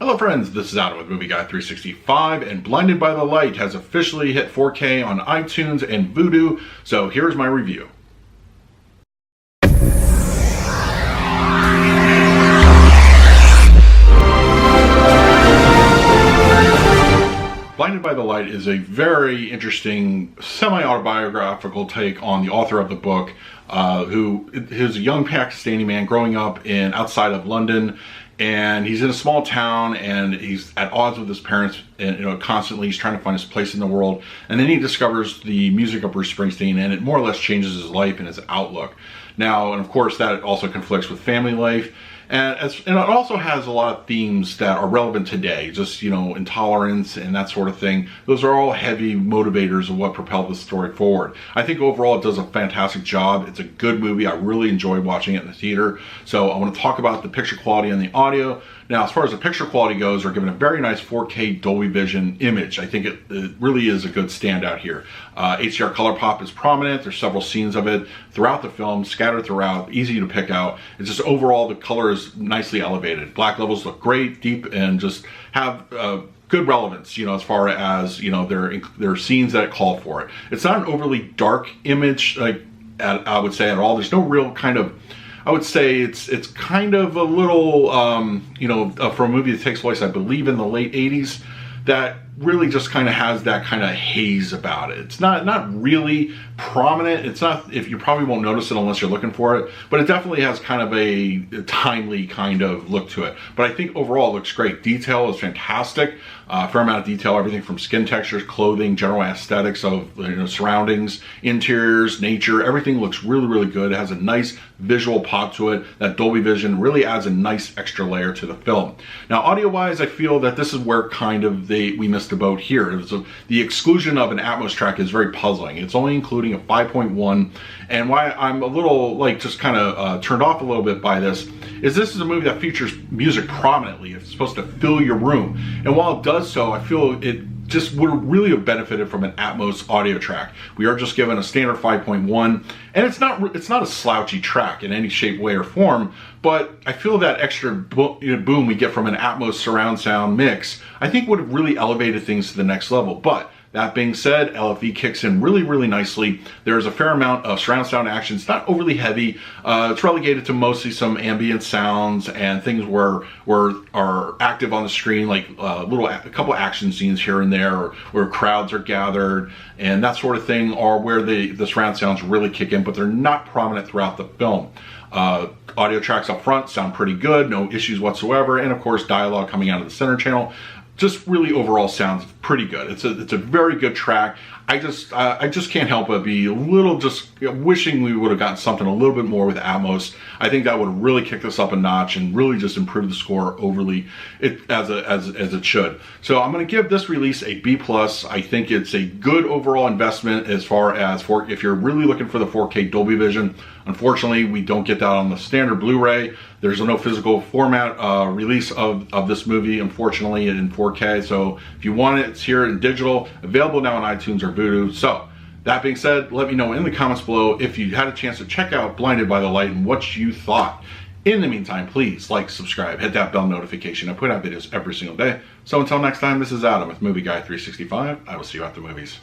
Hello friends, this is Adam with Movie Guy 365, and Blinded by the Light has officially hit 4K on iTunes and VUDU, so here's my review. Blinded by the Light is a very interesting semi-autobiographical take on the author of the book, who is a young Pakistani man growing up outside of London, and he's in a small town and he's at odds with his parents, and constantly he's trying to find his place in the world. And then he discovers the music of Bruce Springsteen, and it more or less changes his life and his outlook. Now, and of course that also conflicts with family life. And it also has a lot of themes that are relevant today, just, intolerance and that sort of thing. Those are all heavy motivators of what propelled the story forward. I think overall it does a fantastic job. It's a good movie. I really enjoyed watching it in the theater. So I want to talk about the picture quality and the audio. Now, as far as the picture quality goes, we're given a very nice 4K Dolby Vision image. I think it really is a good standout here. Hdr Colour-Pop is prominent. There's several scenes of it throughout the film, scattered throughout, easy to pick out. It's just overall the color is nicely elevated. Black levels look great, deep, and just have good relevance, as far as, there are scenes that call for it. It's not an overly dark image, I would say, at all. There's no real kind of, I would say it's kind of a little, for a movie that takes place, I believe, in the late 80s, that really just kind of has that kind of haze about it. It's not really prominent. It's not, if you probably won't notice it unless you're looking for it, but it definitely has kind of a timely kind of look to it. But I think overall it looks great. Detail is fantastic. Fair amount of detail, everything from skin textures, clothing, general aesthetics of surroundings, interiors, nature. Everything looks really, really good. It has a nice visual pop to it. That Dolby Vision really adds a nice extra layer to the film. Now, audio-wise, I feel that this is where kind of we missed the boat here. The exclusion of an Atmos track is very puzzling. It's only including a 5.1, and why I'm a little just kind of turned off a little bit by this is a movie that features music prominently. It's supposed to fill your room, and while it does so, I feel it just would really have benefited from an Atmos audio track. We are just given a standard 5.1, and it's not a slouchy track in any shape, way, or form, but I feel that extra boom we get from an Atmos surround sound mix, I think would have really elevated things to the next level. But that being said, LFE kicks in really, really nicely. There's a fair amount of surround sound action. It's not overly heavy. It's relegated to mostly some ambient sounds and things where are active on the screen, like a couple action scenes here and there, or where crowds are gathered and that sort of thing, or where the surround sounds really kick in, but they're not prominent throughout the film. Audio tracks up front sound pretty good, no issues whatsoever, and of course dialogue coming out of the center channel just really overall sounds pretty good. It's a very good track. I just can't help but be a little just wishing we would have gotten something a little bit more with Atmos. I think that would have really kicked us up a notch and really just improved the score overly as it should. So I'm going to give this release a B+. I think it's a good overall investment as far as if you're really looking for the 4K Dolby Vision. Unfortunately, we don't get that on the standard Blu Ray. There's no physical format release of this movie, unfortunately, in 4K. So if you want it, it's here in digital, available now on iTunes or VUDU. So that being said, let me know in the comments below if you had a chance to check out Blinded by the Light and what you thought. In the meantime, please like, subscribe, hit that bell notification. I put out videos every single day. So until next time, this is Adam with Movie Guy 365. I will see you at the movies.